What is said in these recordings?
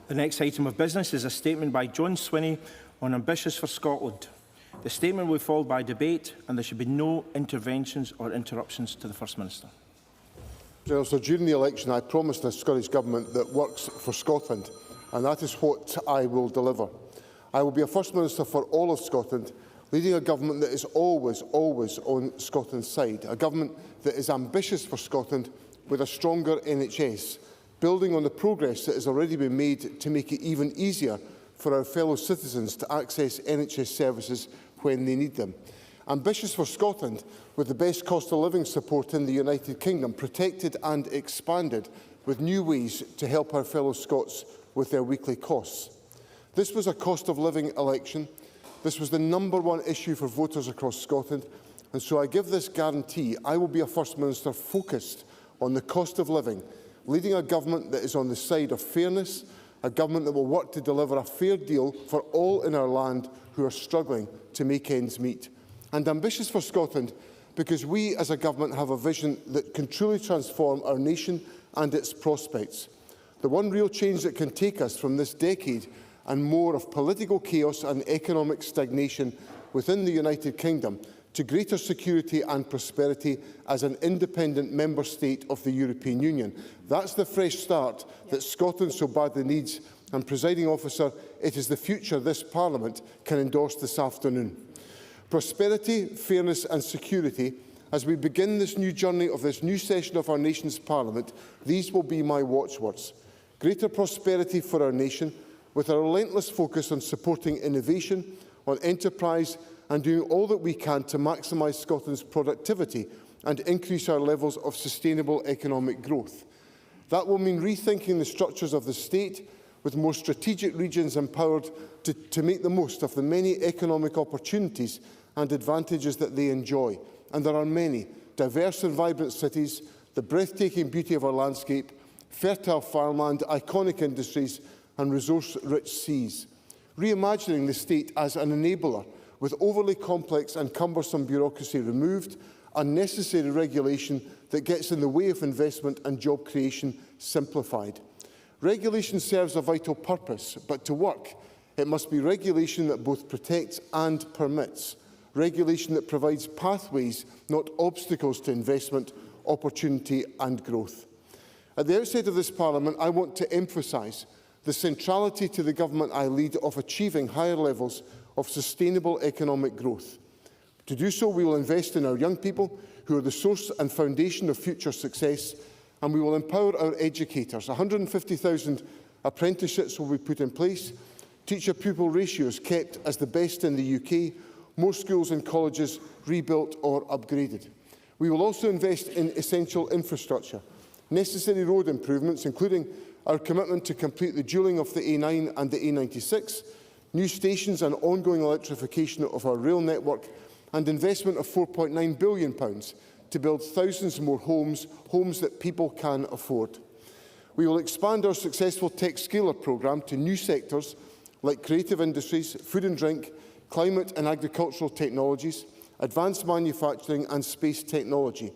The next item of business is a statement by John Swinney on Ambitious for Scotland. The statement will be followed by debate, and there should be no interventions or interruptions to the First Minister. So during the election, I promised the Scottish Government that works for Scotland, and that is what I will deliver. I will be a First Minister for all of Scotland, leading a government that is always on Scotland's side, a government that is ambitious for Scotland with a stronger NHS, building on the progress that has already been made to make it even easier for our fellow citizens to access NHS services when they need them. Ambitious for Scotland, with the best cost of living support in the United Kingdom, protected and expanded with new ways to help our fellow Scots with their weekly costs. This was a cost of living election. This was the #1 issue for voters across Scotland, and so I give this guarantee: I will be a First Minister focused on the cost of living, leading a government that is on the side of fairness, a government that will work to deliver a fair deal for all in our land who are struggling to make ends meet. And ambitious for Scotland because we as a government have a vision that can truly transform our nation and its prospects. The one real change that can take us from this decade and more of political chaos and economic stagnation within the United Kingdom to greater security and prosperity as an independent member state of the European Union. That's the fresh start that Scotland so badly needs. And, Presiding Officer, it is the future this Parliament can endorse this afternoon. Prosperity, fairness and security. As we begin this new journey of this new session of our nation's Parliament, these will be my watchwords. Greater prosperity for our nation, with a relentless focus on supporting innovation, on enterprise and doing all that we can to maximise Scotland's productivity and increase our levels of sustainable economic growth. That will mean rethinking the structures of the state, with more strategic regions empowered to make the most of the many economic opportunities and advantages that they enjoy. And there are many: diverse and vibrant cities, the breathtaking beauty of our landscape, fertile farmland, iconic industries and resource-rich seas. Reimagining the state as an enabler, with overly complex and cumbersome bureaucracy removed, unnecessary regulation that gets in the way of investment and job creation simplified. Regulation serves a vital purpose, but to work, it must be regulation that both protects and permits. Regulation that provides pathways, not obstacles to investment, opportunity and growth. At the outset of this Parliament, I want to emphasise the centrality to the government I lead of achieving higher levels of sustainable economic growth. To do so, we will invest in our young people, who are the source and foundation of future success, and we will empower our educators. 150,000 apprenticeships will be put in place, teacher-pupil ratios kept as the best in the UK, more schools and colleges rebuilt or upgraded. We will also invest in essential infrastructure, necessary road improvements, including our commitment to complete the dualling of the A9 and the A96, new stations and ongoing electrification of our rail network, and investment of £4.9 billion to build thousands more homes that people can afford. We will expand our successful Tech Scaler programme to new sectors like creative industries, food and drink, climate and agricultural technologies, advanced manufacturing and space technology,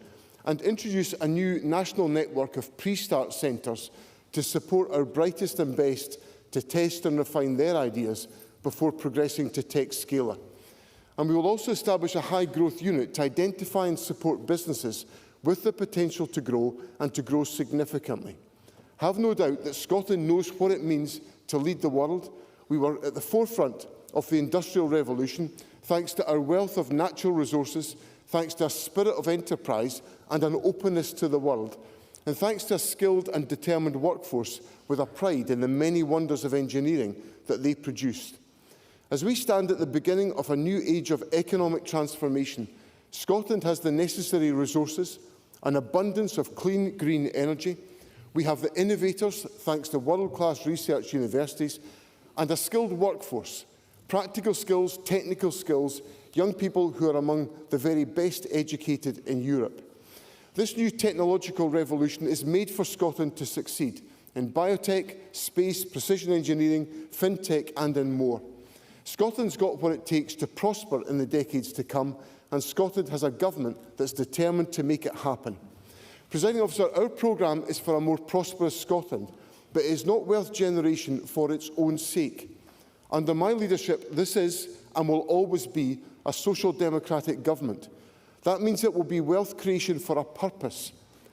and introduce a new national network of pre-start centres to support our brightest and best to test and refine their ideas before progressing to Tech Scaler. And we will also establish a high-growth unit to identify and support businesses with the potential to grow and to grow significantly. Have no doubt that Scotland knows what it means to lead the world. We were at the forefront of the Industrial Revolution, thanks to our wealth of natural resources, thanks to a spirit of enterprise and an openness to the world, and thanks to a skilled and determined workforce with a pride in the many wonders of engineering that they produced. As we stand at the beginning of a new age of economic transformation, Scotland has the necessary resources, an abundance of clean, green energy. We have the innovators, thanks to world-class research universities, and a skilled workforce, practical skills, technical skills, young people who are among the very best educated in Europe. This new technological revolution is made for Scotland to succeed in biotech, space, precision engineering, fintech and in more. Scotland's got what it takes to prosper in the decades to come, and Scotland has a government that's determined to make it happen. Presiding Officer, our programme is for a more prosperous Scotland, but it is not wealth generation for its own sake. Under my leadership, this is and will always be a social democratic government. That means it will be wealth creation for a purpose,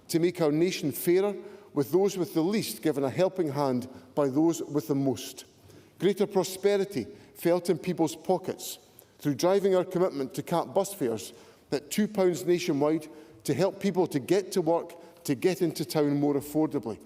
to make our nation fairer, with those with the least given a helping hand by those with the most. Greater prosperity felt in people's pockets through driving our commitment to cap bus fares at £2 nationwide to help people to get to work, to get into town more affordably.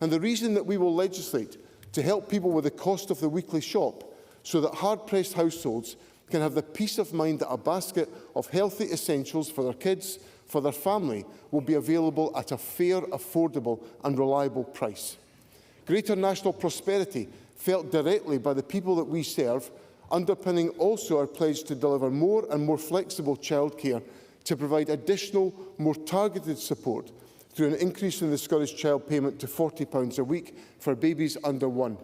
And the reason that we will legislate to help people with the cost of the weekly shop so that hard-pressed households can have the peace of mind that a basket of healthy essentials for their kids, for their family, will be available at a fair, affordable and reliable price. Greater national prosperity felt directly by the people that we serve, underpinning also our pledge to deliver more and more flexible childcare, to provide additional, more targeted support through an increase in the Scottish Child Payment to £40 a week for babies under 1.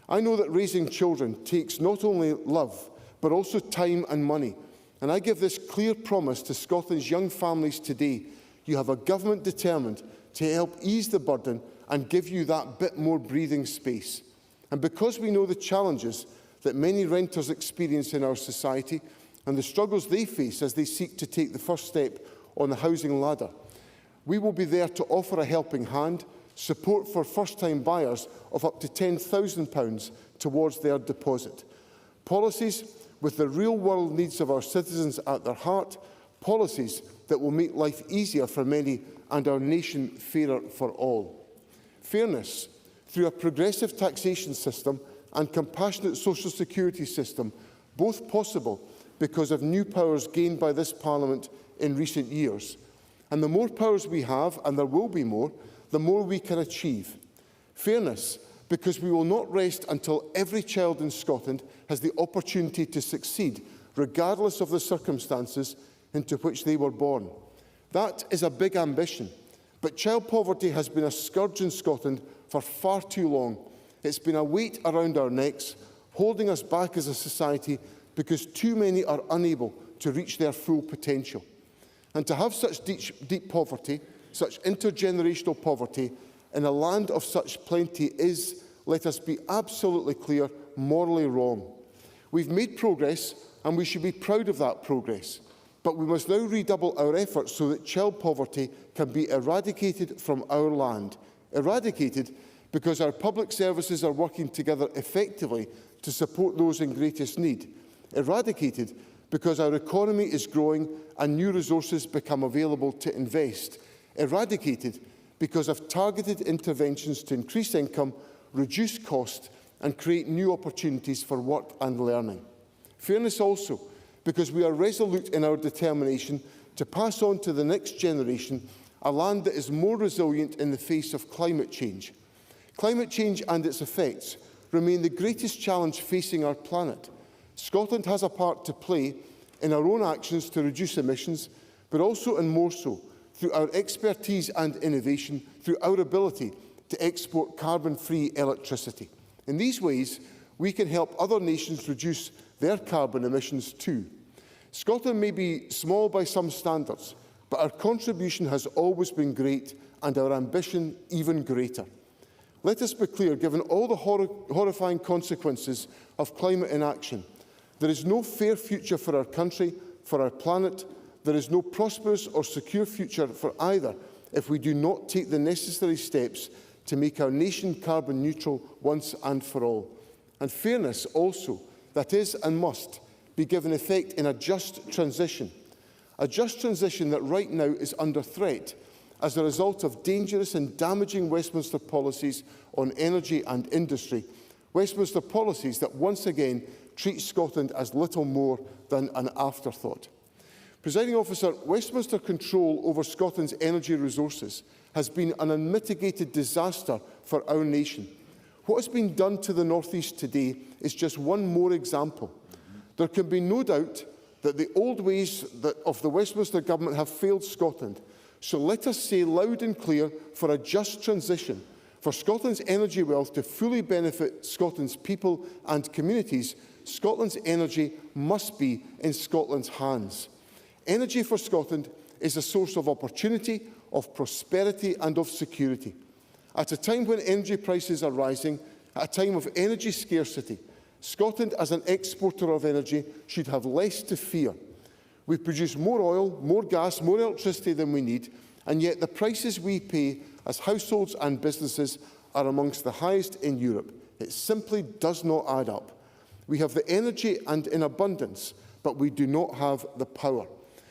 I know that raising children takes not only love, but also time and money. And I give this clear promise to Scotland's young families today. You have a government determined to help ease the burden and give you that bit more breathing space. And because we know the challenges that many renters experience in our society and the struggles they face as they seek to take the first step on the housing ladder, we will be there to offer a helping hand, support for first-time buyers of up to £10,000 towards their deposit. Policies with the real-world needs of our citizens at their heart, policies that will make life easier for many and our nation fairer for all. Fairness through a progressive taxation system and compassionate social security system, both possible because of new powers gained by this Parliament in recent years. And the more powers we have, and there will be more, the more we can achieve. Fairness, because we will not rest until every child in Scotland has the opportunity to succeed, regardless of the circumstances into which they were born. That is a big ambition, but child poverty has been a scourge in Scotland for far too long. It's been a weight around our necks, holding us back as a society because too many are unable to reach their full potential. And to have such deep poverty, such intergenerational poverty, in a land of such plenty is, let us be absolutely clear, morally wrong. We've made progress, and we should be proud of that progress. But we must now redouble our efforts so that child poverty can be eradicated from our land. Eradicated because our public services are working together effectively to support those in greatest need. Eradicated because our economy is growing and new resources become available to invest. Eradicated because of targeted interventions to increase income, reduce cost and create new opportunities for work and learning. Fairness also because we are resolute in our determination to pass on to the next generation a land that is more resilient in the face of climate change. Climate change and its effects remain the greatest challenge facing our planet. Scotland has a part to play in our own actions to reduce emissions, but also and more so through our expertise and innovation, through our ability to export carbon-free electricity. In these ways, we can help other nations reduce their carbon emissions too. Scotland may be small by some standards, but our contribution has always been great and our ambition even greater. Let us be clear, given all the horrifying consequences of climate inaction, there is no fair future for our country, for our planet. There is no prosperous or secure future for either if we do not take the necessary steps to make our nation carbon neutral once and for all. And fairness also, that is and must be given effect in a just transition that right now is under threat as a result of dangerous and damaging Westminster policies on energy and industry, Westminster policies that once again treat Scotland as little more than an afterthought. Presiding Officer, Westminster control over Scotland's energy resources has been an unmitigated disaster for our nation. What has been done to the North East today is just one more example. There can be no doubt that the old ways of the Westminster Government have failed Scotland. So let us say loud and clear, for a just transition, for Scotland's energy wealth to fully benefit Scotland's people and communities, Scotland's energy must be in Scotland's hands. Energy for Scotland is a source of opportunity, of prosperity and of security. At a time when energy prices are rising, at a time of energy scarcity, Scotland, as an exporter of energy, should have less to fear. We produce more oil, more gas, more electricity than we need, and yet the prices we pay as households and businesses are amongst the highest in Europe. It simply does not add up. We have the energy and in abundance, but we do not have the power.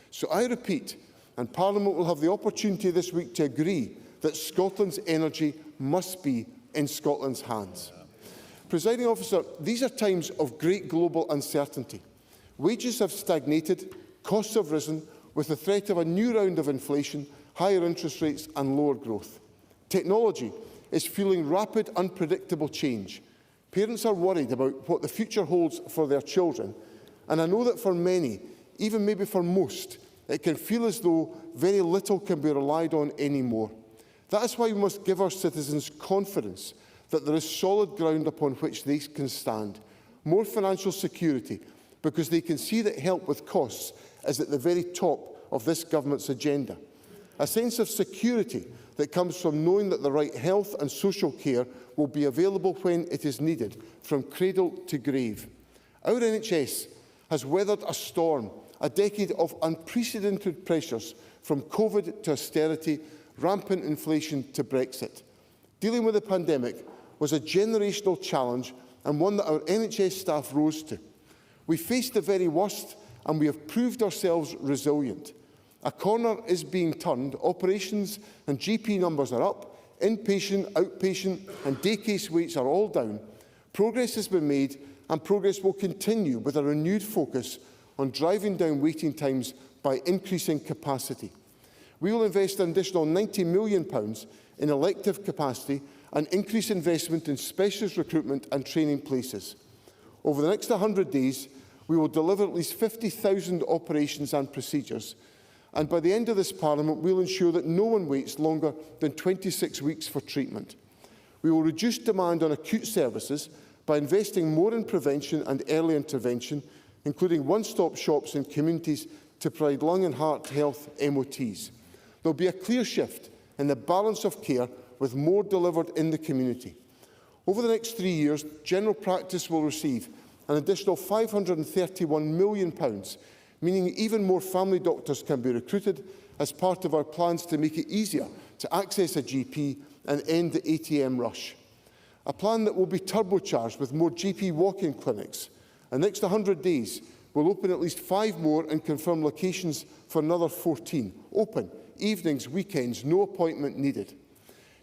So I repeat, and Parliament will have the opportunity this week to agree that Scotland's energy must be in Scotland's hands. Presiding Officer, these are times of great global uncertainty. Wages have stagnated, costs have risen, with the threat of a new round of inflation, higher interest rates and lower growth. Technology is fueling rapid, unpredictable change. Parents are worried about what the future holds for their children, and I know that for many, even maybe for most, it can feel as though very little can be relied on anymore. That is why we must give our citizens confidence that there is solid ground upon which they can stand, more financial security, because they can see that help with costs is at the very top of this government's agenda. A sense of security that comes from knowing that the right health and social care will be available when it is needed, from cradle to grave. Our NHS has weathered a storm, a decade of unprecedented pressures, from COVID to austerity, rampant inflation to Brexit. Dealing with the pandemic was a generational challenge and one that our NHS staff rose to. We faced the very worst and we have proved ourselves resilient. A corner is being turned, operations and GP numbers are up, inpatient, outpatient and day case waits are all down. Progress has been made and progress will continue with a renewed focus on driving down waiting times by increasing capacity. We will invest an additional £90 million in elective capacity and increase investment in specialist recruitment and training places. Over the next 100 days, we will deliver at least 50,000 operations and procedures, and by the end of this Parliament, we will ensure that no one waits longer than 26 weeks for treatment. We will reduce demand on acute services by investing more in prevention and early intervention, including one-stop shops in communities to provide lung and heart health MOTs. There will be a clear shift in the balance of care, with more delivered in the community. Over the next 3 years, general practice will receive an additional £531 million, meaning even more family doctors can be recruited as part of our plans to make it easier to access a GP and end the ATM rush. A plan that will be turbocharged with more GP walk-in clinics. In the next 100 days, we'll open at least 5 more and confirm locations for another 14. Open, evenings, weekends, no appointment needed.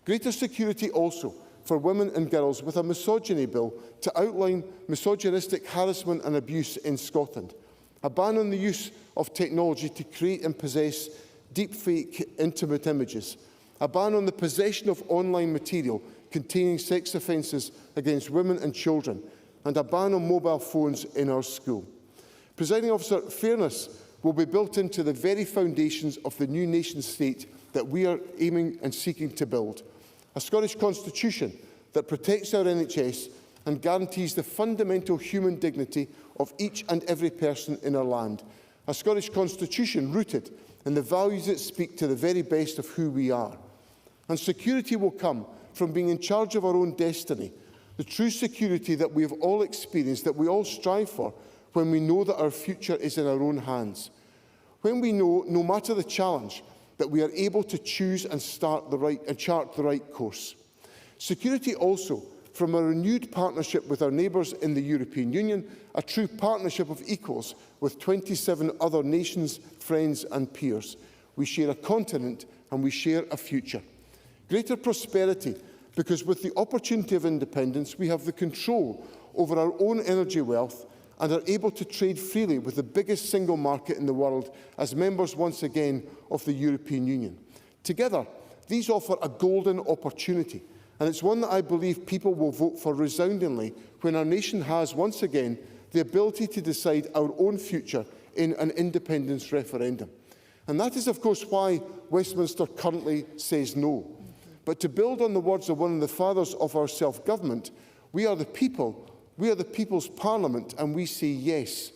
Greater security also for women and girls with a misogyny bill to outline misogynistic harassment and abuse in Scotland. A ban on the use of technology to create and possess deepfake intimate images. A ban on the possession of online material containing sex offences against women and children. And a ban on mobile phones in our school. Presiding Officer, fairness will be built into the very foundations of the new nation-state that we are aiming and seeking to build. A Scottish Constitution that protects our NHS and guarantees the fundamental human dignity of each and every person in our land. A Scottish Constitution rooted in the values that speak to the very best of who we are. And security will come from being in charge of our own destiny, the true security that we have all experienced, that we all strive for, when we know that our future is in our own hands. When we know, no matter the challenge, that we are able to choose and chart the right course. Security also from a renewed partnership with our neighbours in the European Union, a true partnership of equals with 27 other nations, friends and peers. We share a continent and we share a future. Greater prosperity, because with the opportunity of independence, we have the control over our own energy wealth and are able to trade freely with the biggest single market in the world as members once again of the European Union. Together, these offer a golden opportunity, and it's one that I believe people will vote for resoundingly when our nation has once again the ability to decide our own future in an independence referendum. And that is, of course, why Westminster currently says no. But to build on the words of one of the fathers of our self-government, we are the people. We are the People's Parliament, and we say yes.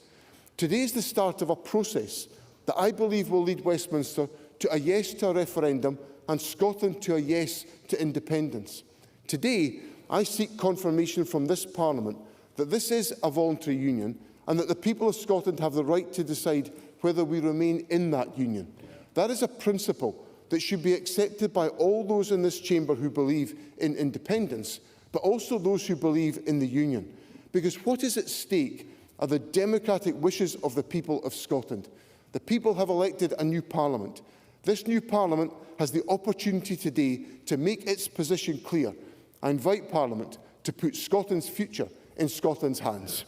Today is the start of a process that I believe will lead Westminster to a yes to a referendum and Scotland to a yes to independence. Today, I seek confirmation from this Parliament that this is a voluntary union and that the people of Scotland have the right to decide whether we remain in that union. That is a principle that should be accepted by all those in this chamber who believe in independence, but also those who believe in the union. Because what is at stake are the democratic wishes of the people of Scotland. The people have elected a new Parliament. This new Parliament has the opportunity today to make its position clear. I invite Parliament to put Scotland's future in Scotland's hands.